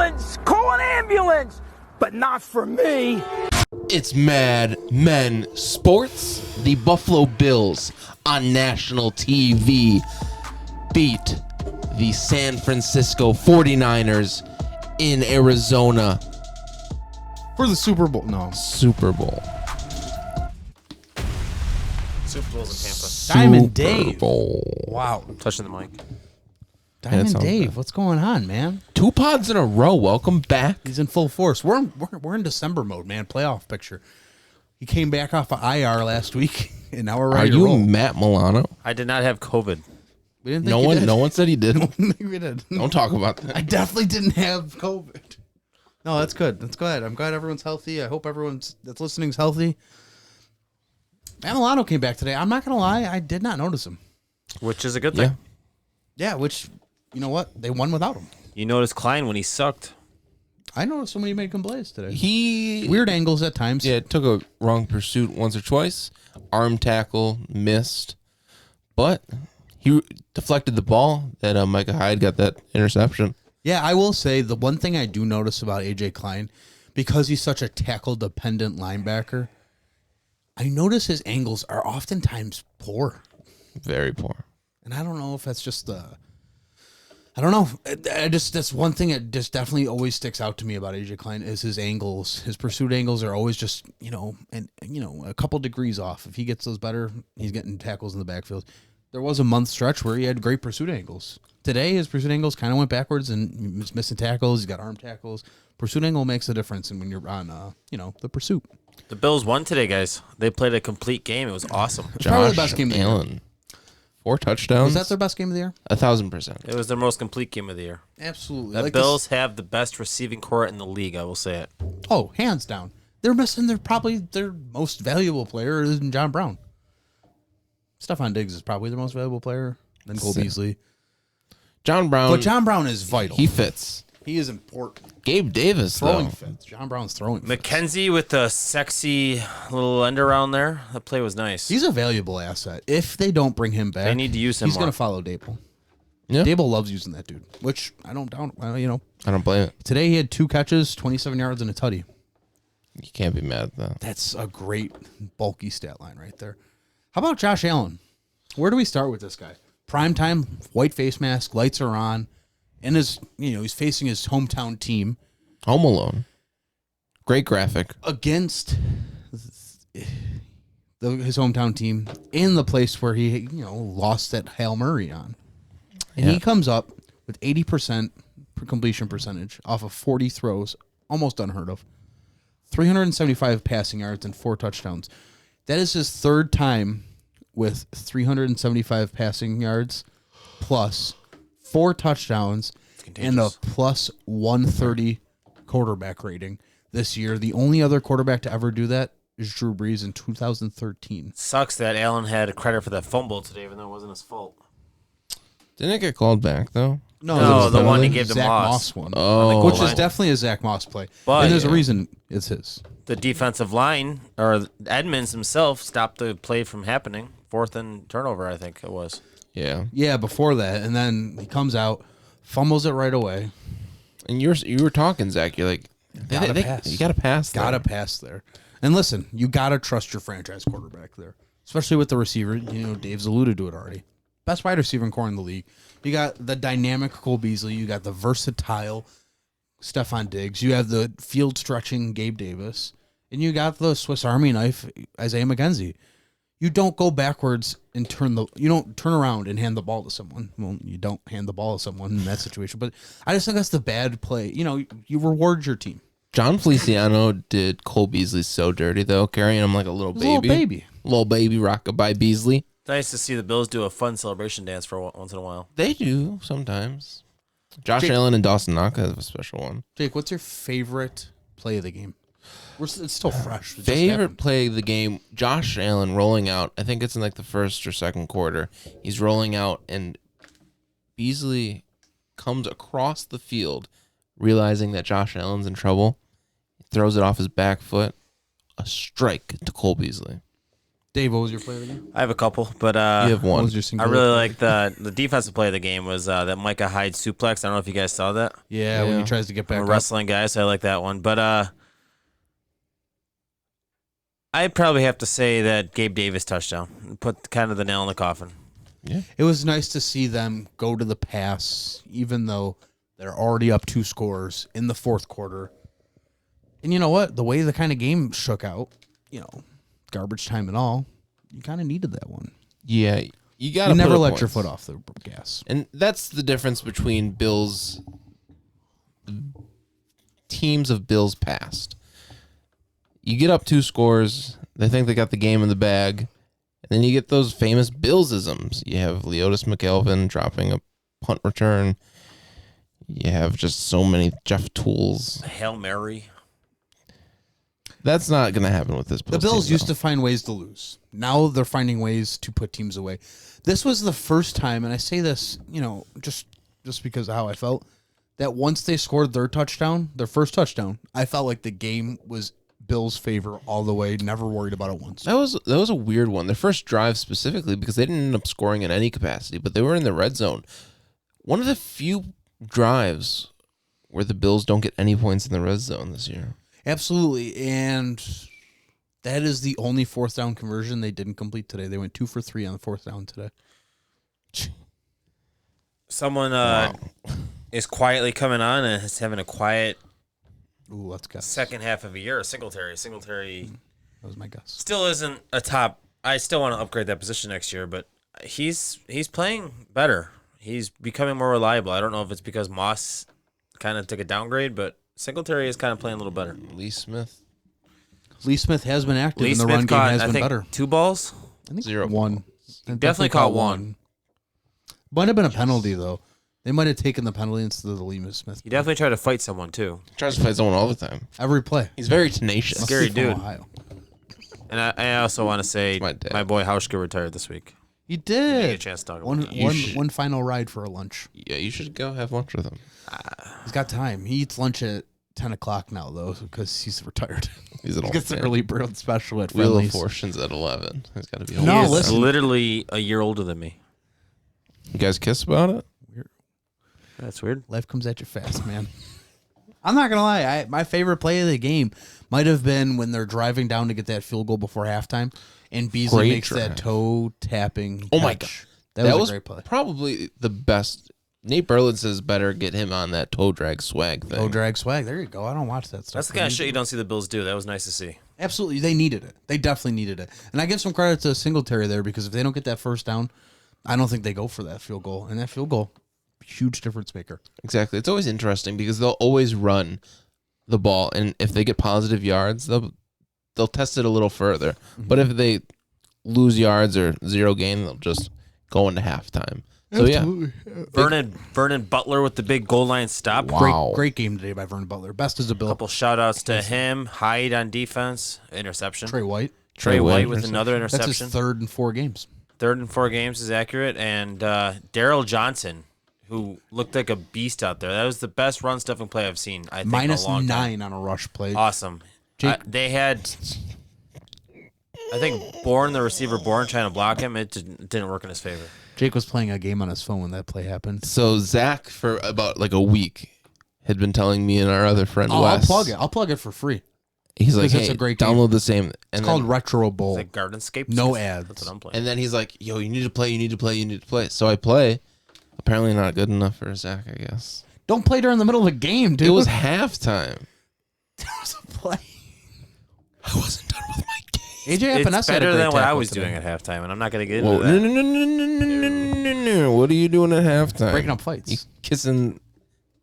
ambulance! Call an ambulance! But not for me. It's Mad Men Sports. The Buffalo Bills on national TV beat the San Francisco 49ers in Arizona. For the Super Bowl. No. Super Bowl. Super Bowl's in Tampa. Diamond Dave. Super Bowl. Wow. I'm touching the mic. Diamond sounds Dave, good. what's going on, man? 2 pods in a row. Welcome back. He's in full force. We're in December mode, man. Playoff picture. He came back off of IR last week, and now we're Are ready to you roll. Matt Milano? I did not have COVID. We didn't think No you one, did. no one said he did. I don't think we did. Don't talk about I that. definitely didn't have COVID. No, that's good. That's good. I'm glad everyone's healthy. I hope everyone that's listening is healthy. Matt Milano came back today. I'm not going to lie. I did not notice him. Which is a good thing. Yeah. Yeah, which, you know what? They won without him. You noticed Klein when he sucked. I noticed somebody made good plays today. He Weird angles at times. Yeah, took a wrong pursuit once or twice. Arm tackle, missed. But he deflected the ball that Micah Hyde got that interception. Yeah, I will say the one thing I do notice about AJ Klein, because he's such a tackle-dependent linebacker, I notice his angles are oftentimes poor. Very poor. And I don't know if that's just I don't know. That's one thing that just definitely always sticks out to me about AJ Klein is his angles. His pursuit angles are always just, a couple degrees off. If he gets those better, he's getting tackles in the backfield. There was a month stretch where he had great pursuit angles. Today, his pursuit angles kind of went backwards and he's missing tackles. He's got arm tackles. Pursuit angle makes a difference when you're on, the pursuit. The Bills won today, guys. They played a complete game. It was awesome. It's probably the best game of the year. Allen. 4 touchdowns. Was that their best game of the year? 1,000%. It was their most complete game of the year. Absolutely. The Bills have the best receiving core in the league, I will say it. Oh, hands down. They're missing probably their most valuable player is John Brown. Stephon Diggs is probably their most valuable player. Then Cole Beasley. John Brown. But John Brown is vital. He fits. He is important. Gabe Davis, Throwing though. fits. John Brown's throwing fits. McKenzie with the sexy little end around there. That play was nice. He's a valuable asset. If they don't bring him back, They need to use him he's going more. to follow Dable. Yeah. Dable loves using that dude, which I don't doubt. I don't blame it. Today he had 2 catches, 27 yards, and a tutty. You can't be mad at that. That's a great bulky stat line right there. How about Josh Allen? Where do we start with this guy? Primetime, white face mask, lights are on, and he's facing his hometown team Home Alone. Great graphic. against his hometown team in the place where he lost that Hail Murray on. And he comes up with 80% completion percentage off of 40 throws, almost unheard of. 375 passing yards and 4 touchdowns. That is his third time with 375 passing yards plus 4 touchdowns and a plus 130 quarterback rating this year. The only other quarterback to ever do that is Drew Brees in 2013. Sucks that Allen had credit for that fumble today, even though it wasn't his fault. Didn't it get called back, though? No, the one he gave to Zach Moss. one. Oh. Which is definitely a Zach Moss play. But- and there's a reason it's his. The defensive line, or Edmonds himself, stopped the play from happening. 4th and turnover, I think it was. Yeah. Yeah, before that. And then he comes out, fumbles it right away. And you were talking, Zach. You're like, Gotta pass. You got to pass. Gotta pass there. And listen, you gotta trust your franchise quarterback there. Especially with the receiver. Dave's alluded to it already. Best wide receiver core in the league. You got the dynamic Cole Beasley. You got the versatile Stephon Diggs. You have the field stretching Gabe Davis. And you got the Swiss Army knife Isaiah McKenzie. You don't go backwards and you don't turn around and hand the ball to someone. Well, you don't hand the ball to someone in that situation. But I just think that's the bad play. You reward your team. John Feliciano did Cole Beasley so dirty, though, carrying him like a little baby. Little baby rockabye Beasley. Nice to see the Bills do a fun celebration dance for once in a while. They do sometimes. Josh Jake- Allen and Dawson Knox have a special one. Jake, what's your favorite play of the game? It's still fresh. It just Favorite happened. play of the game, Josh Allen rolling out. I think it's in like the first or second quarter. He's rolling out, and Beasley comes across the field, realizing that Josh Allen's in trouble. He throws it off his back foot. A strike to Cole Beasley. Dave, what was your play of the game? I have a couple, but You have What one. was your I singular really play? like the defensive play of the game was that Micah Hyde suplex. I don't know if you guys saw that. Yeah, when Yeah. he tries to get back I'm a up. wrestling guy, so I like that one. But I probably have to say that Gabe Davis touchdown put kind of the nail in the coffin. It was nice to see them go to the pass, even though they're already up 2 scores in the fourth quarter. And you know what? The way the kind of game shook out, garbage time and all, you kind of needed that one. Yeah, you got to You never let your foot off the gas. And that's the difference between teams of Bills past. You get up 2 scores, they think they got the game in the bag, and then you get those famous Bills-isms. You have Leotis McElvin dropping a punt return. You have just so many Jeff Tools. Hail Mary. That's not going to happen with this Bills The Bills team, used though. to find ways to lose. Now they're finding ways to put teams away. This was the first time, and I say this, just because of how I felt, that once they scored their first touchdown, I felt like the game was Bills' favor all the way. Never worried about it once. That was a weird one. Their first drive specifically, because they didn't end up scoring in any capacity, but they were in the red zone. One of the few drives where the Bills don't get any points in the red zone this year. Absolutely, and that is the only fourth down conversion they didn't complete today. They went 2 for 3 on the fourth down today. Someone is quietly coming on and is having a quiet Ooh, let's guess. second half of a year. Singletary That was my guess. still isn't a top. I still want to upgrade that position next year, but he's playing better. He's becoming more reliable. I don't know if it's because Moss kind of took a downgrade, but Singletary is kind of playing a little better. Lee Smith, Lee Smith has been active, Lee and the Smith run game caught, has I been think, better. 2 balls. I think 0 one. Definitely caught one. Might have been a penalty though. They might have taken the penalty instead of the Lee Smith. He definitely tried to fight someone too. tries to play someone all the time. Every play. He's very tenacious. Scary Must be from dude. Ohio. And I also want to say My dad. my boy Hauschka retired this week. He Didn't get a did. chance to talk about One, it. You one, should- one final ride for a lunch. Yeah, you should go have lunch with him. He's got time. He eats lunch at 10 o'clock now, though, because he's retired. He's an He old gets the man. early bird special at Wheel of Friendly's. Fortune's at 11. He's got to be. No, home. He is listen. literally a year older than me. You guys kiss about it? That's weird. Life comes at you fast, man. I'm not going to lie. My favorite play of the game might have been when they're driving down to get that field goal before halftime, and Beasley Great makes drive. that toe-tapping Oh, my catch. God. That was a great play. Probably the best. Nate Berlin says better get him on that toe drag swag thing. Toe drag swag. There you go. I don't watch that stuff. That's the kind of shit you don't see the Bills do. That was nice to see. Absolutely. They needed it. They definitely needed it. And I give some credit to Singletary there, because if they don't get that first down, I don't think they go for that field goal. And that field goal, huge difference maker. Exactly. It's always interesting because they'll always run the ball, and if they get positive yards, they'll test it a little further. Mm-hmm. But if they lose yards or 0 gain, they'll just go into halftime. So yeah, Vernon Butler with the big goal line stop. Wow. Great game today by Vernon Butler. Best as a Bill. Couple shout outs to him. Hyde on defense. Interception. Trey White. Trey White with interception. another That's interception. his third in 4 games. Third in 4 games is accurate. And Daryl Johnson, who looked like a beast out there. That was the best run stuffing play I've seen, I think, Minus in a long 9 time. on a rush play. Awesome. Jake- They had, I think, the receiver Bourne, trying to block him. It didn't work in his favor. Jake was playing a game on his phone when that play happened. So Zach, for about like a week, had been telling me and our other friend Oh, I'll Wes. plug it. I'll plug it for free. He's like, Because it's hey, a great game. download the same. It's And called then, Retro Bowl. Like Gardenscape. No ads. That's what I'm playing. and then he's like, yo, you need to play, you need to play, you need to play. So I play. Apparently not good enough for Zach, I guess. Don't play during the middle of a game, dude. It was halftime. It was a play. I wasn't done with my game. AJ It's Epinesa had a better great than what I tackle was today. doing at halftime, and I'm not going to get Whoa, into that. no. What are you doing at halftime? Breaking up You fights. kissing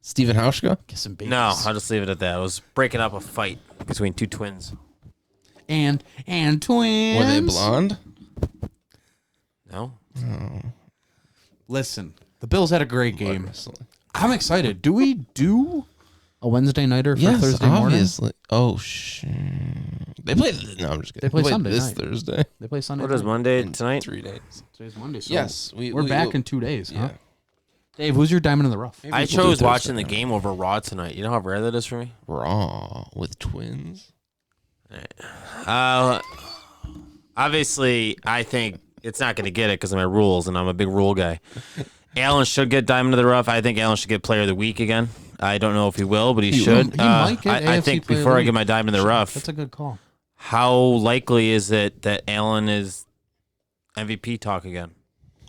Steven Hauschka? Kissing babies. No, I'll just leave it at that. I was breaking up a fight between 2 twins. And twins. Were they blonde? No? Listen, the Bills had a great game. I'm excited. Do we do a Wednesday nighter for Yes, Thursday morning? obviously. Oh, shit. They play. No, I'm just kidding. They play Sunday this night. Thursday. They play Sunday. What is night. Monday In tonight? 3 days. Today's Monday. So Yes, we're back in 2 days, huh? Yeah. Dave, who's your diamond in the rough? Maybe I we'll do chose Thursday watching the night. game over Raw tonight. You know how rare that is for me? Raw with twins. Obviously, I think it's not going to get it because of my rules, and I'm a big rule guy. Allen should get diamond of the rough. I think Allen should get player of the week again. I don't know if he will, but he should. He might get I AFC think player of before the I get week. my diamond of the rough, That's a good call. how likely is it that Allen is MVP talk again?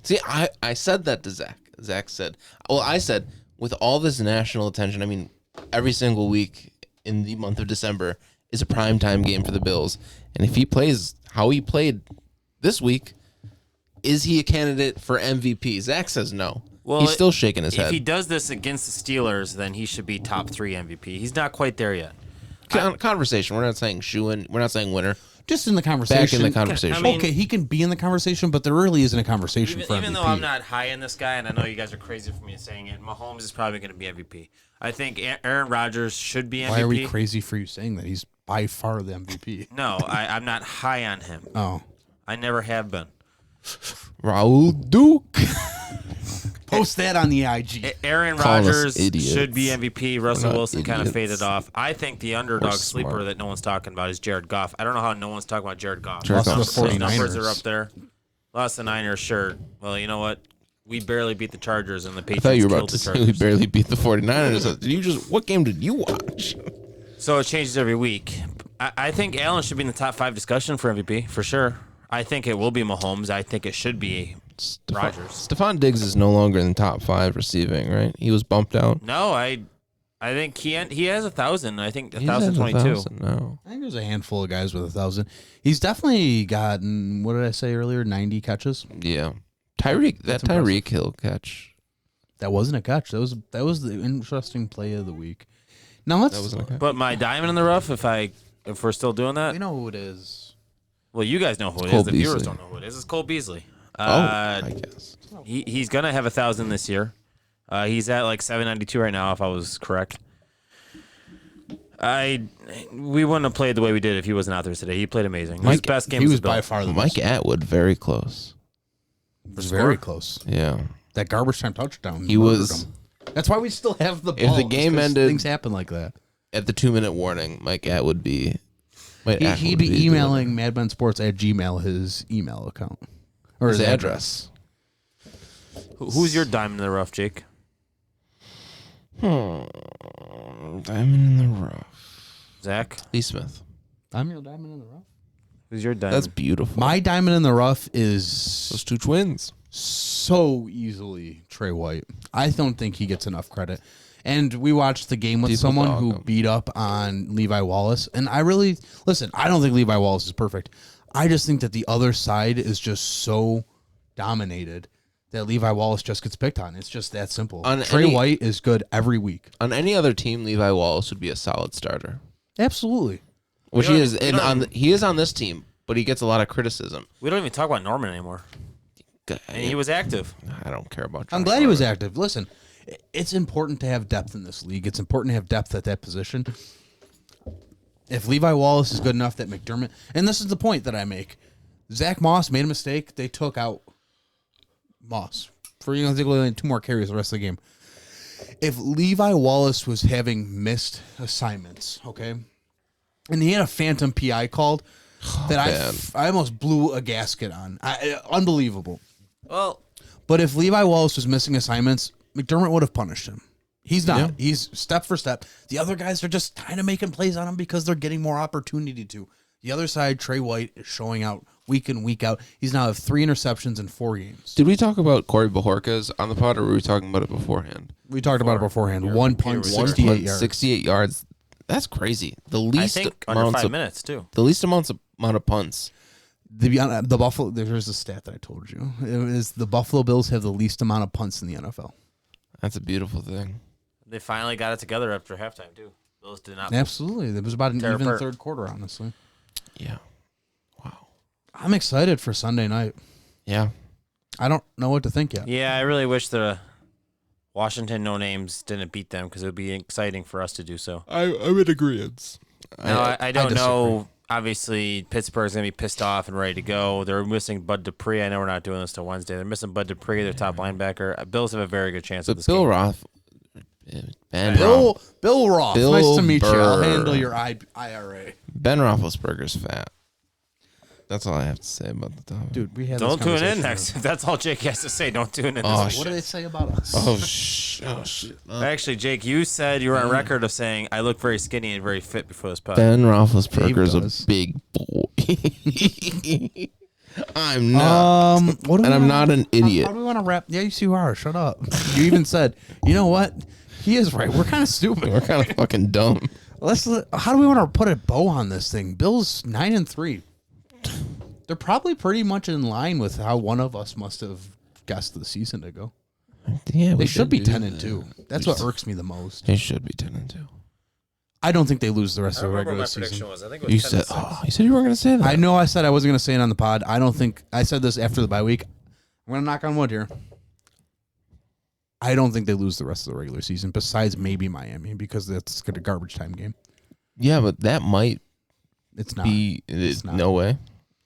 See, I said that to Zach. Zach said, well, I said, with all this national attention, I mean, every single week in the month of December is a primetime game for the Bills. And if he plays how he played this week, is he a candidate for MVP? Zach says no. Well, he's still shaking his If head. he does this against the Steelers, then he should be top 3 MVP. He's not quite there yet. Conversation. We're not saying shoe-in. We're not saying winner. Just in the conversation. Back in the conversation. I mean- Okay, he can be in the conversation, but there really isn't a conversation for Even MVP. though I'm not high in this guy, and I know you guys are crazy for me saying it, Mahomes is probably going to be MVP. I think Aaron Rodgers should be MVP. Why are we crazy for you saying that? He's by far the MVP. No, I'm not high on him. Oh. I never have been. Raul Duke. Post that on the IG. Aaron Call us Rodgers idiots. should be MVP. Russell not Wilson kind of idiots. faded off. I think the underdog We're sleeper smart. that no one's talking about is Jared Goff. I don't know how no one's talking about Jared Goff. Jared Lost Goff's to the His numbers 49ers. are up there. Lost the Niners, sure. Well, you know what? We barely beat the Chargers, and the I Patriots thought you were killed about to the say we Chargers. barely beat the 49ers. Did you just? What game did you watch? So it changes every week. I think Allen should be in the top 5 discussion for MVP, for sure. I think it will be Mahomes. I think it should be Rodgers. Stephon Diggs is no longer in the top 5 receiving, right? He was bumped out. No, I think he has 1,000. I think He's at 1,022. 1,000 now. I think there's a handful of guys with 1,000. He's definitely gotten, what did I say earlier, 90 catches. Yeah, Tyreek Hill catch. That wasn't a catch. That was the interesting play of the week. Now let's. That wasn't a catch. But my diamond in the rough, if we're still doing that, We know who it is. well, you guys know who it Cole is. The viewers Beasley. don't know who it is. It's Cole Beasley. I guess. He's gonna have 1,000 this year. He's at like 792 right now, if I was correct. We wouldn't have played the way we did if he wasn't out there today. He played amazing. His best game He was the by Bills. far the Mike best. Atwood, very close. Was very close. Yeah. That garbage time touchdown. He murdered was him. That's why we still have the If ball. the just game 'cause ended- things happen like that. at the 2-minute warning. Mike Atwood be. He'd be emailing madmensports at Gmail his email account or his address. Who's your diamond in the rough, Jake? Diamond in the rough. Zach? Lee Smith. I'm your diamond in the rough. Who's your diamond? That's beautiful. My diamond in the rough is Those two twins. so easily Trey White. I don't think he gets enough credit. And we watched the game with People someone dog who him. beat up on Levi Wallace. And I really, listen, I don't think Levi Wallace is perfect. I just think that the other side is just so dominated that Levi Wallace just gets picked on. It's just that simple. On Trey any- White is good every week. On any other team, Levi Wallace would be a solid starter. Absolutely. Which We he don't- is. we And don't- he is on this team, but he gets a lot of criticism. We don't even talk about Norman anymore. And he was active. I don't care about. I'm Josh glad he was Norman. active. Listen, it's important to have depth in this league. It's important to have depth at that position. If Levi Wallace is good enough that McDermott, and this is the point that I make, Zach Moss made a mistake. They took out Moss for only 2 more carries the rest of the game. If Levi Wallace was having missed assignments, okay, and he had a phantom PI called that man. I almost blew a gasket on. Unbelievable. Well, But if Levi Wallace was missing assignments, McDermott would have punished him. He's not. Yeah. He's step for step. The other guys are just kind of making plays on him because they're getting more opportunity to. The other side, Trey White is showing out week in, week out. He's now have 3 interceptions in 4 games. Did we talk about Corey Bajorquez on the pod, or were we talking about it beforehand? We talked about it beforehand. One punt, One 68 yards. 68 yards. That's crazy. The I least think under amounts 5 of minutes, too. the least amount of punts. The Buffalo. There's a stat that I told you. It is the Buffalo Bills have the least amount of punts in the NFL. That's a beautiful thing. They finally got it together after halftime, too. Those did not. Absolutely, it was about an Tear even apart. third quarter. Honestly, Yeah. Wow. I'm excited for Sunday night. Yeah. I don't know what to think yet. Yeah, I really wish the Washington No Names didn't beat them because it would be exciting for us to do so. I'm in agreement. No, I don't disagree. know. Obviously, Pittsburgh's going to be pissed off and ready to go. They're missing Bud Dupree. I know we're not doing this till Wednesday. They're missing Bud Dupree, their top linebacker. Bills have a very good chance of But this Bill game. Roth, Ben Bill Roth. Bill Nice to meet you. I'll Burr. handle your IRA. Ben Roethlisberger's fat. That's all I have to say about the topic. Dude, we had Don't this tune in conversation. next. If that's all Jake has to say, don't tune in. Oh, this What do week. they say about us? Oh shit! Actually, Jake, you said you were on record of saying I look very skinny and very fit before this pod. Ben Roethlisberger's Dave does. a big boy. I'm not, What do we and I'm wanna- not an idiot. How do we want to wrap? Yeah, you are. Shut up. You even said, you know what? He is right. We're kind of stupid. We're kind of fucking dumb. How do we want to put a bow on this thing? Bills 9-3. They're probably pretty much in line with how one of us must have guessed the season to go. Yeah, They should be 10-2. That's what irks me the most. They should be 10-2. I don't think they lose the rest I of the remember regular what my prediction season. was. I think it was You 10 said, to 6. you said you weren't going to say that. I know I said I wasn't going to say it on the pod. I don't think I said this after the bye week. I'm going to knock on wood here. I don't think they lose the rest of the regular season, besides maybe Miami, because that's a garbage time game. Yeah, but that might It's not. be. It's not. No way.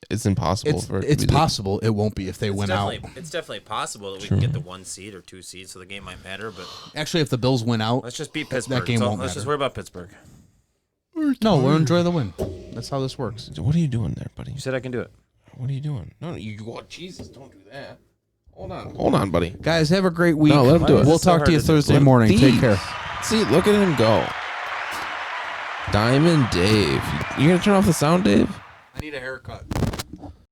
It's impossible for it to It's be the- possible. It won't be if they win out. It's definitely possible that we can get the 1 seed or 2 seeds, so the game might matter. But Actually, if the Bills win out, let's just beat Pittsburgh. game So won't let's just matter. worry about Pittsburgh. no, we'll enjoy the win. That's how this works. What are you doing there, buddy? You said I can do it. What are you doing? No, you. Oh, Jesus, don't do that. Hold on, buddy. Guys, have a great week. No, let him do it. We'll It's so talk to you hard to do. Thursday morning. Let Take him care. See, look at him go. Diamond Dave. You gonna turn off the sound, Dave? I need a haircut.